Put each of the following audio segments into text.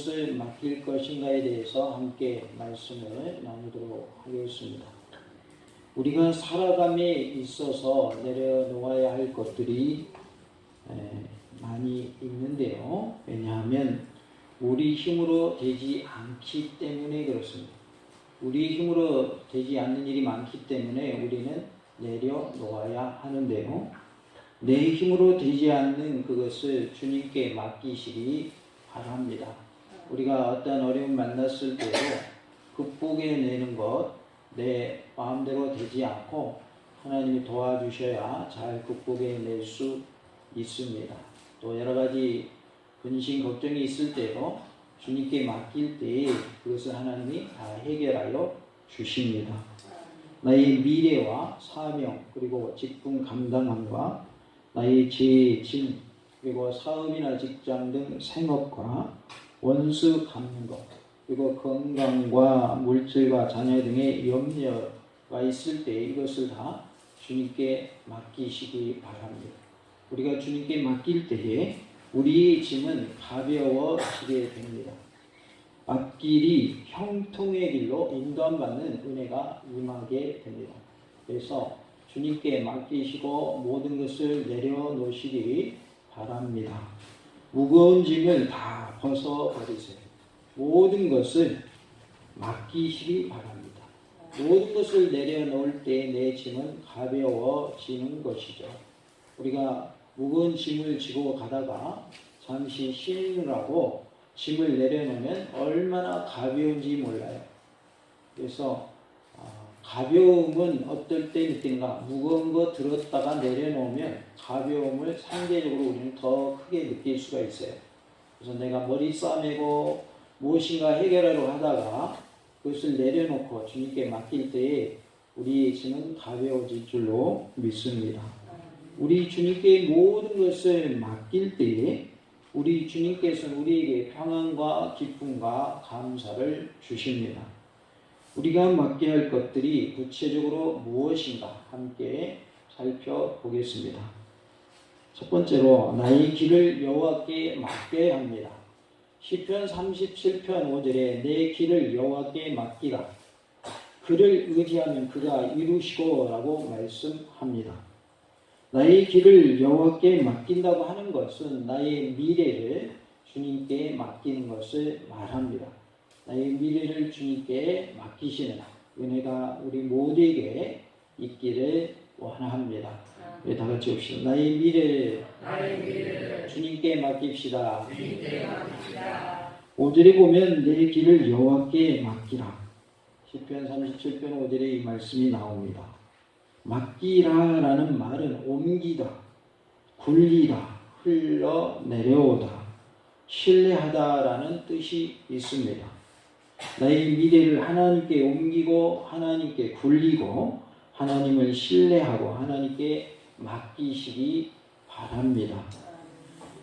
무엇을 맡길 것인가에 대해서 함께 말씀을 나누도록 하겠습니다. 우리가 살아감에 있어서 내려놓아야 할 것들이 많이 있는데요. 왜냐하면 우리 힘으로 되지 않기 때문에 그렇습니다. 우리 힘으로 되지 않는 일이 많기 때문에 우리는 내려놓아야 하는데요. 내 힘으로 되지 않는 그것을 주님께 맡기시기 바랍니다. 우리가 어떤 어려움 만났을 때도 극복해내는 것, 내 마음대로 되지 않고 하나님이 도와주셔야 잘 극복해낼 수 있습니다. 또 여러 가지 근심, 걱정이 있을 때도 주님께 맡길 때에 그것을 하나님이 다 해결하여 주십니다. 나의 미래와 사명, 그리고 직분 감당함과 나의 죄, 짐, 그리고 사업이나 직장 등 생업과 원수 갚는 것, 그리고 건강과 물질과 자녀 등의 염려가 있을 때 이것을 다 주님께 맡기시기 바랍니다. 우리가 주님께 맡길 때에 우리의 짐은 가벼워지게 됩니다. 앞길이 형통의 길로 인도함받는 은혜가 임하게 됩니다. 그래서 주님께 맡기시고 모든 것을 내려놓으시기 바랍니다. 무거운 짐을 다 벗어버리세요. 모든 것을 맡기시기 바랍니다. 모든 것을 내려놓을 때 내 짐은 가벼워지는 것이죠. 우리가 무거운 짐을 지고 가다가 잠시 쉬느라고 짐을 내려놓으면 얼마나 가벼운지 몰라요. 그래서 가벼움은 어떨 때 느끼는가? 무거운 거 들었다가 내려놓으면 가벼움을 상대적으로 우리는 더 크게 느낄 수가 있어요. 그래서 내가 머리 싸매고 무엇인가 해결하려고 하다가 그것을 내려놓고 주님께 맡길 때에 우리의 짐은 가벼워질 줄로 믿습니다. 우리 주님께 모든 것을 맡길 때에 우리 주님께서는 우리에게 평안과 기쁨과 감사를 주십니다. 우리가 맡겨야 할 것들이 구체적으로 무엇인가 함께 살펴보겠습니다. 첫 번째로 나의 길을 여호와께 맡겨야 합니다. 시편 37편 5절에 내 길을 여호와께 맡기라. 그를 의지하면 그가 이루시고 라고 말씀합니다. 나의 길을 여호와께 맡긴다고 하는 것은 나의 미래를 주님께 맡기는 것을 말합니다. 나의 미래를 주님께 맡기시는 은혜가 우리 모두에게 있기를 원합니다. 우리 다 같이 봅시다. 나의 미래를 주님께 맡깁시다. 5절에 보면 내 길을 여호와께 맡기라. 시편 37편 5절에 이 말씀이 나옵니다. 맡기라라는 말은 옮기다, 굴리다, 흘러내려오다, 신뢰하다라는 뜻이 있습니다. 나의 미래를 하나님께 옮기고 하나님께 굴리고 하나님을 신뢰하고 하나님께 맡기시기 바랍니다.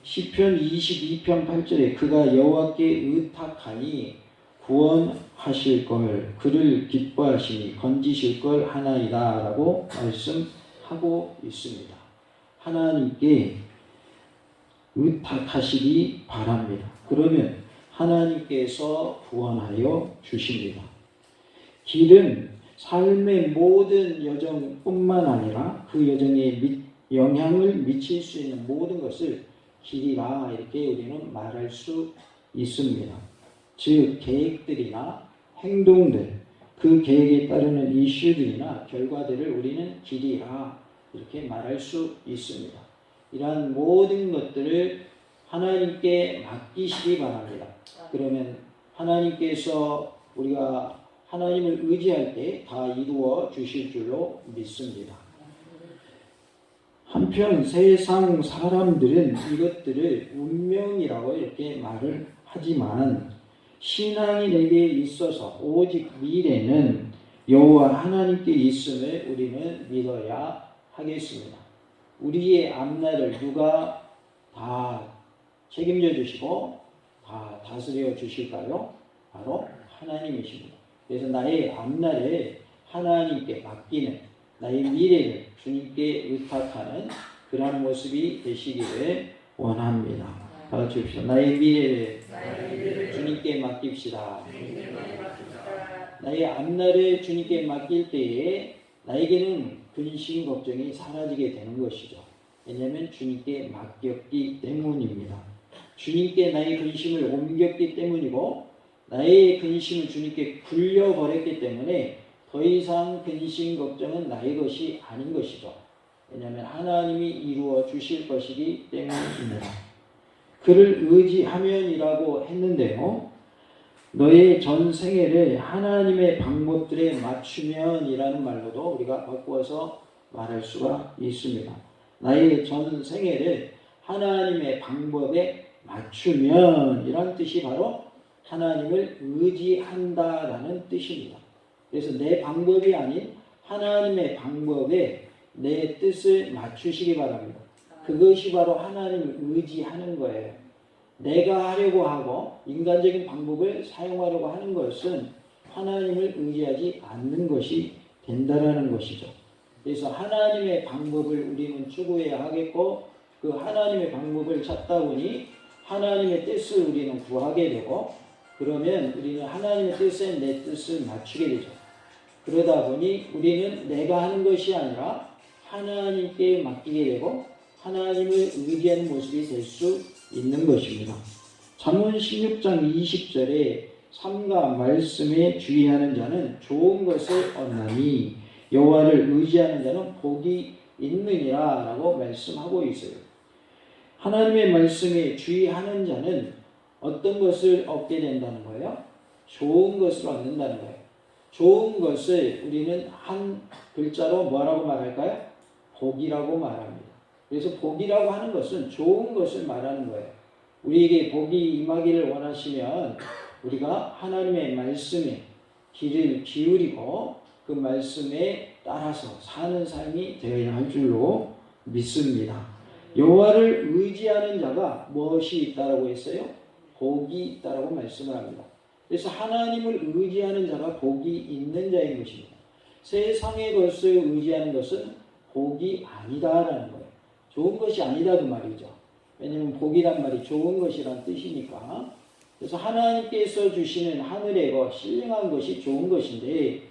시편 22편 8절에 그가 여호와께 의탁하니 구원하실 걸 그를 기뻐하시니 건지실 걸 하나이다 라고 말씀하고 있습니다. 하나님께 의탁하시기 바랍니다. 그러면 하나님께서 구원하여 주십니다. 길은 삶의 모든 여정뿐만 아니라 그 여정에 영향을 미칠 수 있는 모든 것을 길이라 이렇게 우리는 말할 수 있습니다. 즉 계획들이나 행동들, 그 계획에 따르는 이슈들이나 결과들을 우리는 길이라 이렇게 말할 수 있습니다. 이러한 모든 것들을 하나님께 맡기시기 바랍니다. 그러면 하나님께서 우리가 하나님을 의지할 때 다 이루어 주실 줄로 믿습니다. 한편 세상 사람들은 이것들을 운명이라고 이렇게 말을 하지만 신앙이 내게 있어서 오직 미래는 여호와 하나님께 있음을 우리는 믿어야 하겠습니다. 우리의 앞날을 누가 다 책임져 주시고 다 다스려 주실까요? 바로 하나님이십니다. 그래서 나의 앞날을 하나님께 맡기는, 나의 미래를 주님께 의탁하는 그러한 모습이 되시기를 원합니다. 다 같이 봅시다. 나의 미래를 주님께 주님께 맡깁시다. 나의 앞날을 주님께 맡길 때에 나에게는 근심 걱정이 사라지게 되는 것이죠. 왜냐하면 주님께 맡겼기 때문입니다. 주님께 나의 근심을 옮겼기 때문이고 나의 근심을 주님께 굴려버렸기 때문에 더 이상 근심 걱정은 나의 것이 아닌 것이죠. 왜냐하면 하나님이 이루어 주실 것이기 때문입니다. 그를 의지하면이라고 했는데요. 너의 전 생애를 하나님의 방법들에 맞추면이라는 말로도 우리가 바꾸어서 말할 수가 있습니다. 나의 전 생애를 하나님의 방법에 맞추면 이란 뜻이 바로 하나님을 의지한다라는 뜻입니다. 그래서 내 방법이 아닌 하나님의 방법에 내 뜻을 맞추시기 바랍니다. 그것이 바로 하나님을 의지하는 거예요. 내가 하려고 하고 인간적인 방법을 사용하려고 하는 것은 하나님을 의지하지 않는 것이 된다라는 것이죠. 그래서 하나님의 방법을 우리는 추구해야 하겠고 그 하나님의 방법을 찾다 보니 하나님의 뜻을 우리는 구하게 되고 그러면 우리는 하나님의 뜻에 내 뜻을 맞추게 되죠. 그러다 보니 우리는 내가 하는 것이 아니라 하나님께 맡기게 되고 하나님을 의지하는 모습이 될 수 있는 것입니다. 잠언 16장 20절에 삼가 말씀에 주의하는 자는 좋은 것을 얻나니 여호와를 의지하는 자는 복이 있느니라 라고 말씀하고 있어요. 하나님의 말씀에 주의하는 자는 어떤 것을 얻게 된다는 거예요? 좋은 것을 얻는다는 거예요. 좋은 것을 우리는 한 글자로 뭐라고 말할까요? 복이라고 말합니다. 그래서 복이라고 하는 것은 좋은 것을 말하는 거예요. 우리에게 복이 임하기를 원하시면 우리가 하나님의 말씀에 귀를 기울이고 그 말씀에 따라서 사는 삶이 되어야 할 줄로 믿습니다. 여호와를 의지하는 자가 무엇이 있다라고 했어요? 복이 있다라고 말씀을 합니다. 그래서 하나님을 의지하는 자가 복이 있는 자인 것입니다. 세상의 것을 의지하는 것은 복이 아니다라는 거예요. 좋은 것이 아니다 그 말이죠. 왜냐하면 복이란 말이 좋은 것이란 뜻이니까. 그래서 하나님께서 주시는 하늘의 것, 신령한 것이 좋은 것인데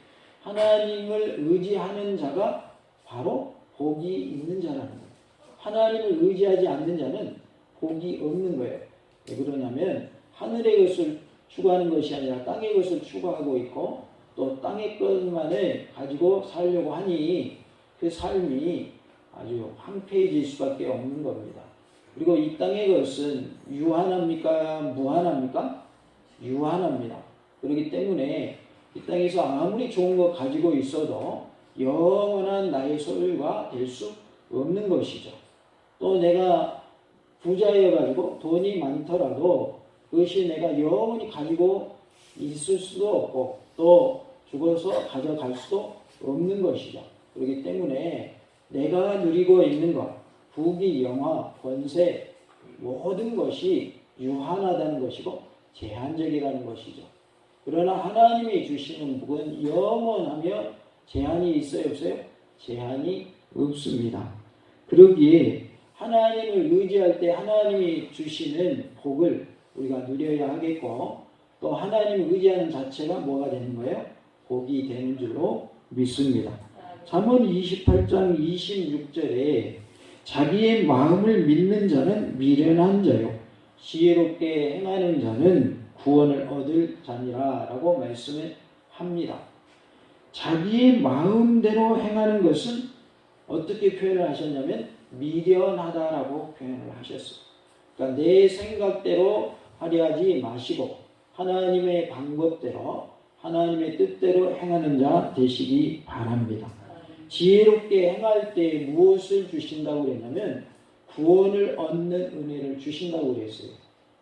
하나님을 의지하는 자가 바로 복이 있는 자라는 거예요. 하나님을 의지하지 않는 자는 복이 없는 거예요. 왜 그러냐면 하늘의 것을 추구하는 것이 아니라 땅의 것을 추구하고 있고 또 땅의 것만을 가지고 살려고 하니 그 삶이 아주 황폐해질 수밖에 없는 겁니다. 그리고 이 땅의 것은 유한합니까? 무한합니까? 유한합니다. 그렇기 때문에 이 땅에서 아무리 좋은 거 가지고 있어도 영원한 나의 소유가 될 수 없는 것이죠. 또 내가 부자여가지고 돈이 많더라도 그것이 내가 영원히 가지고 있을 수도 없고 또 죽어서 가져갈 수도 없는 것이죠. 그렇기 때문에 내가 누리고 있는 것, 부귀, 영화, 권세 모든 것이 유한하다는 것이고 제한적이라는 것이죠. 그러나 하나님이 주시는 복은 영원하며 제한이 있어요, 없어요? 제한이 없습니다. 그러기에 하나님을 의지할 때 하나님이 주시는 복을 우리가 누려야 하겠고 또 하나님을 의지하는 자체가 뭐가 되는 거예요? 복이 되는 줄로 믿습니다. 잠언 28장 26절에 자기의 마음을 믿는 자는 미련한 자요 지혜롭게 행하는 자는 구원을 얻을 자니라 라고 말씀을 합니다. 자기의 마음대로 행하는 것은 어떻게 표현을 하셨냐면 미련하다라고 표현을 하셨어요. 그러니까 내 생각대로 하려 하지 마시고 하나님의 방법대로 하나님의 뜻대로 행하는 자 되시기 바랍니다. 지혜롭게 행할 때 무엇을 주신다고 그랬냐면 구원을 얻는 은혜를 주신다고 그랬어요.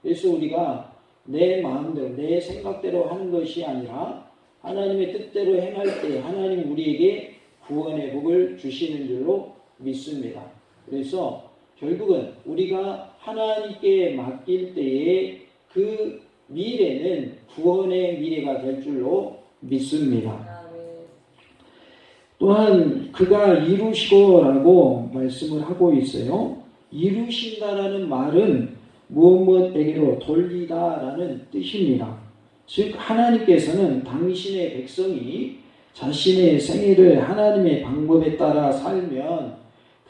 그래서 우리가 내 마음대로 내 생각대로 하는 것이 아니라 하나님의 뜻대로 행할 때 하나님 우리에게 구원의 복을 주시는 줄로 믿습니다. 그래서 결국은 우리가 하나님께 맡길 때에 그 미래는 구원의 미래가 될 줄로 믿습니다. 또한 그가 이루시고라고 말씀을 하고 있어요. 이루신다라는 말은 무엇에게로 돌리다라는 뜻입니다. 즉 하나님께서는 당신의 백성이 자신의 생애를 하나님의 방법에 따라 살면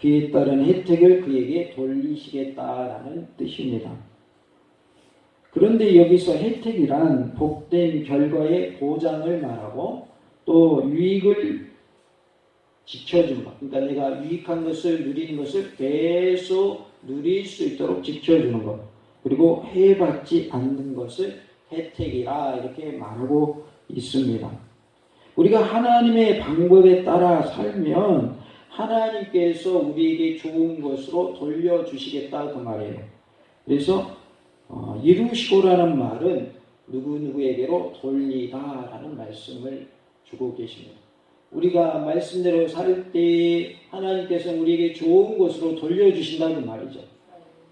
그에 따른 혜택을 그에게 돌리시겠다라는 뜻입니다. 그런데 여기서 혜택이란 복된 결과의 보장을 말하고 또 유익을 지켜주는 것. 그러니까 내가 유익한 것을 누리는 것을 계속 누릴 수 있도록 지켜주는 것. 그리고 해받지 않는 것을 혜택이라 이렇게 말하고 있습니다. 우리가 하나님의 방법에 따라 살면 하나님께서 우리에게 좋은 것으로 돌려주시겠다 그 말이에요. 그래서 이루시고라는 말은 누구누구에게로 돌리다라는 말씀을 주고 계십니다. 우리가 말씀대로 살 때 하나님께서 우리에게 좋은 것으로 돌려주신다는 말이죠.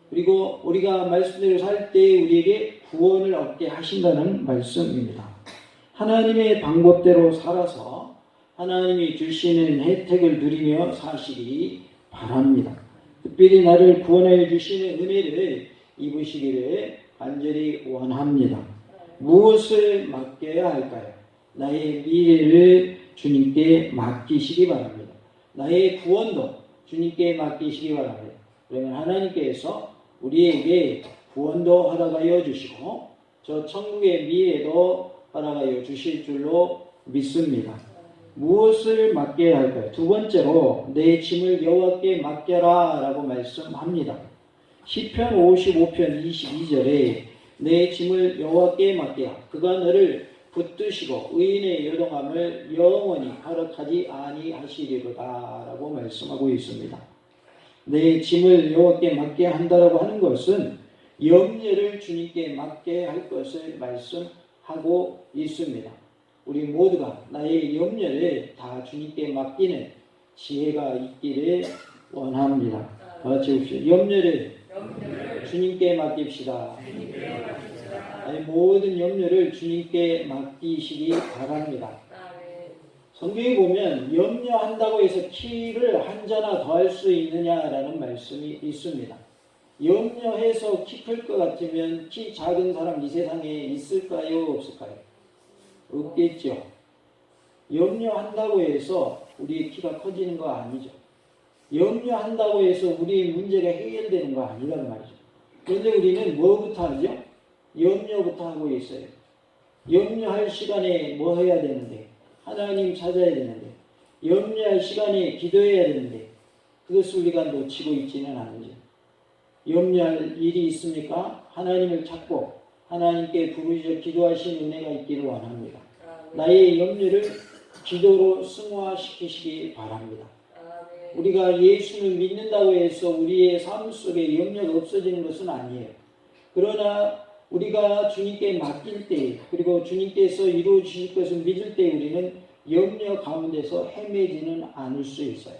그리고 우리가 말씀대로 살 때 우리에게 구원을 얻게 하신다는 말씀입니다. 하나님의 방법대로 살아서 하나님이 주시는 혜택을 누리며 사시기 바랍니다. 특별히 나를 구원하여 주시는 은혜를 입으시기를 간절히 원합니다. 무엇을 맡겨야 할까요? 나의 미래를 주님께 맡기시기 바랍니다. 나의 구원도 주님께 맡기시기 바랍니다. 그러면 하나님께서 우리에게 구원도 허락하여 주시고 저 천국의 미래도 허락하여 주실 줄로 믿습니다. 무엇을 맡겨야 할까요? 두 번째로 내 짐을 여호와께 맡겨라 라고 말씀합니다. 시편 55편 22절에 내 짐을 여호와께 맡기라. 그가 너를 붙드시고 의인의 요동함을 영원히 허락하지 아니하시리로다 라고 말씀하고 있습니다. 내 짐을 여호와께 맡게 한다라고 하는 것은 염려를 주님께 맡게 할 것을 말씀하고 있습니다. 우리 모두가 나의 염려를 다 주님께 맡기는 지혜가 있기를 원합니다. 같이 봅시다. 염려를 주님께 맡깁시다. 나의 모든 염려를 주님께 맡기시기 바랍니다. 성경에 보면 염려한다고 해서 키를 한 자나 더 할 수 있느냐라는 말씀이 있습니다. 염려해서 키 클 것 같으면 키 작은 사람 이 세상에 있을까요? 없을까요? 없겠죠. 염려한다고 해서 우리의 키가 커지는 거 아니죠. 염려한다고 해서 우리의 문제가 해결되는 거 아니란 말이죠. 그런데 우리는 뭐부터 하죠? 염려부터 하고 있어요. 염려할 시간에 뭐 해야 되는데? 하나님 찾아야 되는데. 염려할 시간에 기도해야 되는데 그것을 우리가 놓치고 있지는 않은지. 염려할 일이 있습니까? 하나님을 찾고 하나님께 부르짖어 기도하신 은혜가 있기를 원합니다. 나의 염려를 기도로 승화시키시기 바랍니다. 우리가 예수를 믿는다고 해서 우리의 삶 속에 염려가 없어지는 것은 아니에요. 그러나 우리가 주님께 맡길 때 그리고 주님께서 이루어 주실 것을 믿을 때 우리는 염려 가운데서 헤매지는 않을 수 있어요.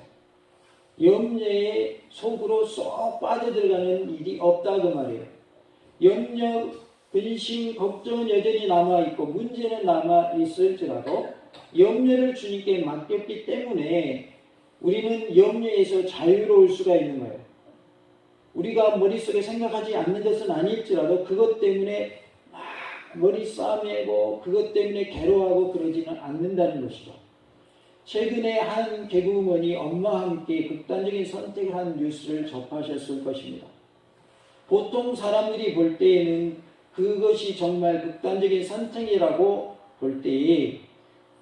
염려의 속으로 쏙 빠져들어가는 일이 없다 그 말이에요. 염려, 근심, 걱정은 여전히 남아있고 문제는 남아있을지라도 염려를 주님께 맡겼기 때문에 우리는 염려에서 자유로울 수가 있는 거예요. 우리가 머릿속에 생각하지 않는 것은 아닐지라도 그것 때문에 막 머리 싸매고 그것 때문에 괴로워하고 그러지는 않는다는 것이죠. 최근에 한 개그우먼이 엄마와 함께 극단적인 선택을 한 뉴스를 접하셨을 것입니다. 보통 사람들이 볼 때에는 그것이 정말 극단적인 선택이라고 볼 때에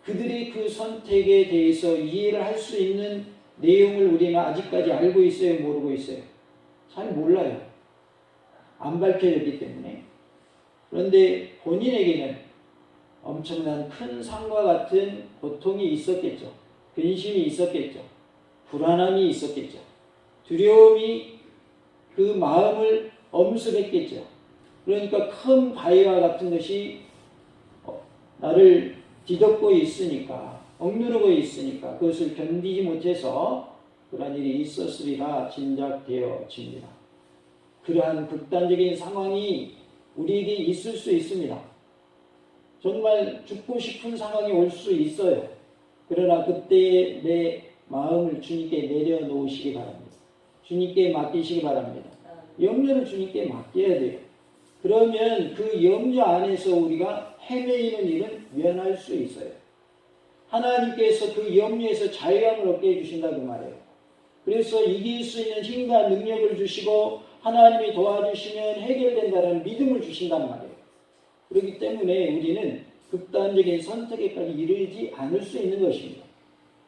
그들이 그 선택에 대해서 이해를 할 수 있는 내용을 우리는 아직까지 알고 있어요? 모르고 있어요? 잘 몰라요. 안 밝혀졌기 때문에. 그런데 본인에게는 엄청난 큰 상과 같은 고통이 있었겠죠. 근심이 있었겠죠. 불안함이 있었겠죠. 두려움이 그 마음을 엄습했겠죠. 그러니까 큰 바위와 같은 것이 나를 뒤덮고 있으니까, 억누르고 있으니까 그것을 견디지 못해서 그러한 일이 있었으리라 짐작되어집니다. 그러한 극단적인 상황이 우리에게 있을 수 있습니다. 정말 죽고 싶은 상황이 올 수 있어요. 그러나 그때 내 마음을 주님께 내려놓으시기 바랍니다. 주님께 맡기시기 바랍니다. 염려를 주님께 맡겨야 돼요. 그러면 그 염려 안에서 우리가 헤매이는 일은 면할 수 있어요. 하나님께서 그 염려에서 자유함을 얻게 해주신다고 말해요. 그래서 이길 수 있는 힘과 능력을 주시고 하나님이 도와주시면 해결된다는 믿음을 주신단 말이에요. 그렇기 때문에 우리는 극단적인 선택에까지 이르지 않을 수 있는 것입니다.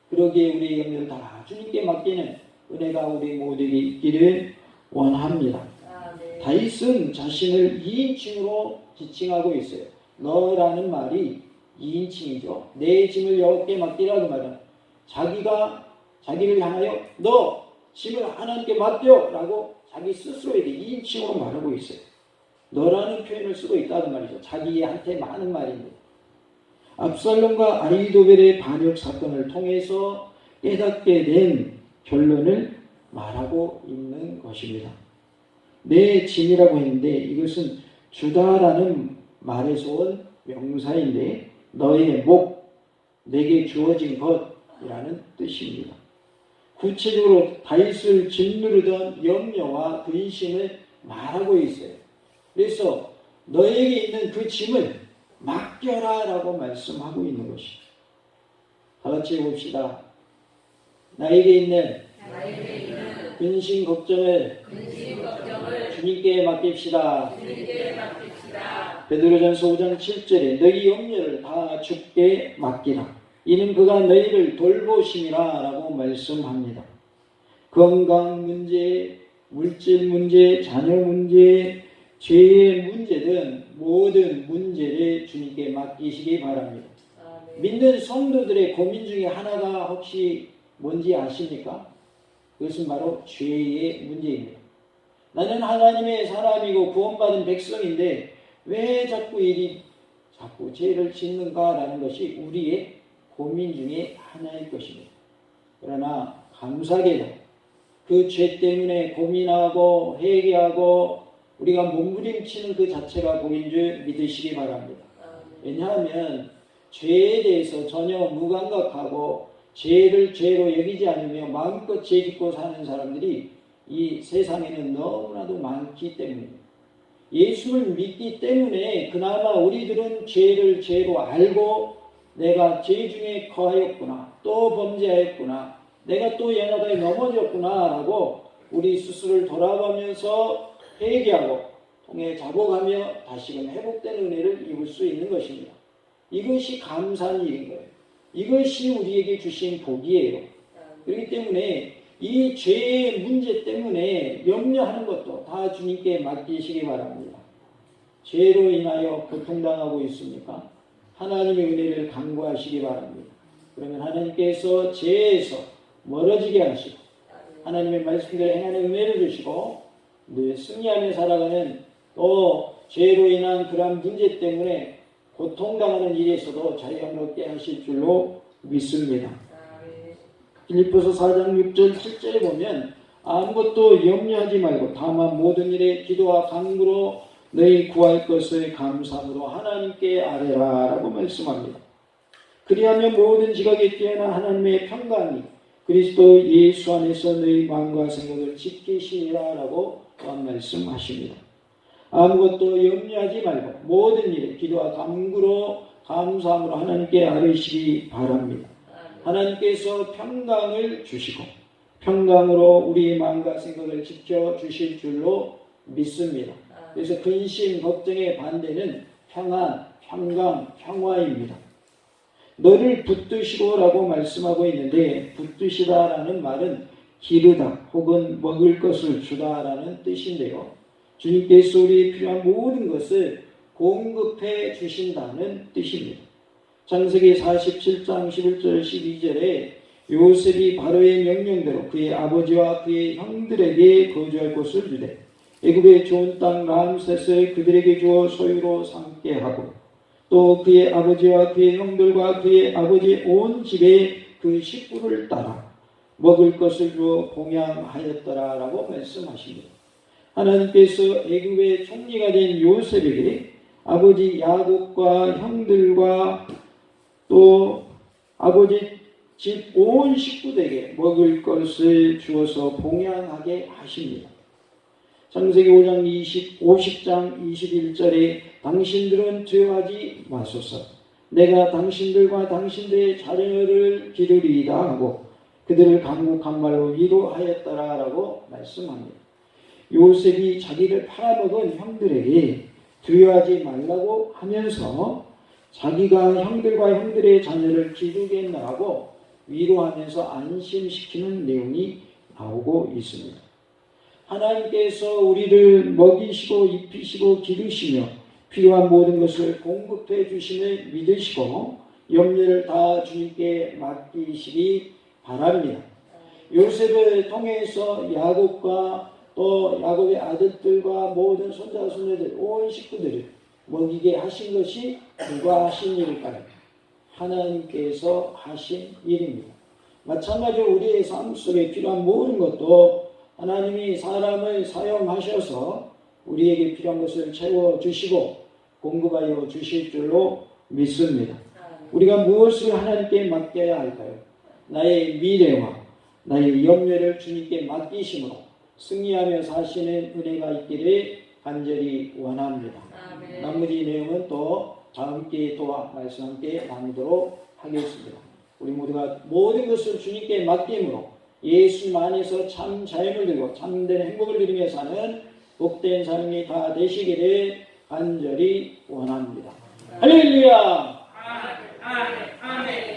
그러기에 우리의 염려를 다 주님께 맡기는 은혜가 우리 모두에게 있기를 원합니다. 다윗은 자신을 2인칭으로 지칭하고 있어요. 너라는 말이 2인칭이죠. 내 짐을 여호와께 맡기라고 말하는, 자기를 향하여 너 짐을 하나님께 맡겨 라고 자기 스스로에게 2인칭으로 말하고 있어요. 너라는 표현을 쓰고 있다는 말이죠. 자기한테 많은 말입니다. 압살롬과 아히도벨의 반역 사건을 통해서 깨닫게 된 결론을 말하고 있는 것입니다. 내 짐이라고 했는데 이것은 주다라는 말에서 온 명사인데 너의 목, 내게 주어진 것이라는 뜻입니다. 구체적으로 다윗을 짓누르던 염려와 근심을 말하고 있어요. 그래서 너에게 있는 그 짐을 맡겨라 라고 말씀하고 있는 것이죠. 다 같이 봅시다. 나에게 있는 근심 걱정을 주님께 맡깁시다. 베드로전서 5장 7절에 너희 염려를 다 주께 맡기라. 이는 그가 너희를 돌보심이라 라고 말씀합니다. 건강 문제, 물질 문제, 자녀 문제, 죄의 문제든 모든 문제를 주님께 맡기시기 바랍니다. 믿는 성도들의 고민 중에 하나가 혹시 뭔지 아십니까? 그것은 바로 죄의 문제입니다. 나는 하나님의 사람이고 구원받은 백성인데 왜 자꾸 죄를 짓는가라는 것이 우리의 고민 중에 하나일 것입니다. 그러나 감사하게도 그 죄 때문에 고민하고 회개하고 우리가 몸부림치는 그 자체가 복인 줄 믿으시기 바랍니다. 왜냐하면 죄에 대해서 전혀 무감각하고 죄를 죄로 여기지 않으며 마음껏 죄 짓고 사는 사람들이 이 세상에는 너무나도 많기 때문입니다. 예수를 믿기 때문에 그나마 우리들은 죄를 죄로 알고 내가 죄 중에 거하였구나, 또 범죄하였구나, 내가 또 연하다에 넘어졌구나 라고 우리 스스로를 돌아보면서 회개하고 통해 자복하며 다시금 회복된 은혜를 입을 수 있는 것입니다. 이것이 감사한 일인 거예요. 이것이 우리에게 주신 복이에요. 그렇기 때문에 이 죄의 문제 때문에 염려하는 것도 다 주님께 맡기시기 바랍니다. 죄로 인하여 고통당하고 있습니까? 하나님의 은혜를 간구하시기 바랍니다. 그러면 하나님께서 죄에서 멀어지게 하시고 하나님의 말씀대로 행하는 은혜를 주시고 늘 승리하며 살아가는 또 죄로 인한 그러한 문제 때문에 고통당하는 일에서도 자유함을 얻게 하실 줄로 믿습니다. 빌립보서 4장 6절 7절에 보면 아무것도 염려하지 말고 다만 모든 일에 기도와 간구로 너희 구할 것을 감사함으로 하나님께 아뢰라 라고 말씀합니다. 그리하면 모든 지각에 뛰어난 하나님의 평강이 그리스도 예수 안에서 너희 마음과 생각을 지키시리라 라고 또한 말씀하십니다. 아무것도 염려하지 말고 모든 일에 기도와 간구로 감사함으로 하나님께 아뢰시기 바랍니다. 하나님께서 평강을 주시고 평강으로 우리의 마음과 생각을 지켜주실 줄로 믿습니다. 그래서 근심, 걱정의 반대는 평안, 평강, 평화입니다. 너를 붙드시고 라고 말씀하고 있는데 붙드시다라는 말은 기르다 혹은 먹을 것을 주다라는 뜻인데요. 주님께서 우리에 필요한 모든 것을 공급해 주신다는 뜻입니다. 창세기 47장 11절 12절에 요셉이 바로의 명령대로 그의 아버지와 그의 형들에게 거주할 곳을 주되 애굽의 좋은 땅 람셋을 그들에게 주어 소유로 삼게 하고 또 그의 아버지와 그의 형들과 그의 아버지의 온 집에 그 식구를 따라 먹을 것을 주어 봉양하였더라 라고 말씀하십니다. 하나님께서 애굽의 총리가 된 요셉에게 아버지 야곱과 형들과 또 아버지 집 온 식구들에게 먹을 것을 주어서 봉양하게 하십니다. 창세기 5장 50장 21절에 당신들은 두려워하지 마소서. 내가 당신들과 당신들의 자녀를 기르리이다 하고 그들을 강국한 말로 위로하였더라 라고 말씀합니다. 요셉이 자기를 팔아먹은 형들에게 두려워하지 말라고 하면서 자기가 형들과 형들의 자녀를 기르겠나라고 위로하면서 안심시키는 내용이 나오고 있습니다. 하나님께서 우리를 먹이시고 입히시고 기르시며 필요한 모든 것을 공급해 주심을 믿으시고 염려를 다 주님께 맡기시기 바랍니다. 요셉을 통해서 야곱과 또 야곱의 아들들과 모든 손자 손녀들 온 식구들을 먹이게 하신 것이 누가 하신 일일까요? 하나님께서 하신 일입니다. 마찬가지로 우리의 삶 속에 필요한 모든 것도 하나님이 사람을 사용하셔서 우리에게 필요한 것을 채워주시고 공급하여 주실 줄로 믿습니다. 우리가 무엇을 하나님께 맡겨야 할까요? 나의 미래와 나의 염려를 주님께 맡기심으로 승리하며 사시는 은혜가 있기를 간절히 원합니다. 나머지 내용은 또 다음 기회에 또 말씀 함께 나누도록 하겠습니다. 우리 모두가 모든 것을 주님께 맡김으로 예수 안에서 참 자유를 누리고 참된 행복을 누리며 사는 복된 삶이 다 되시기를 간절히 원합니다. 할렐루야! 아멘.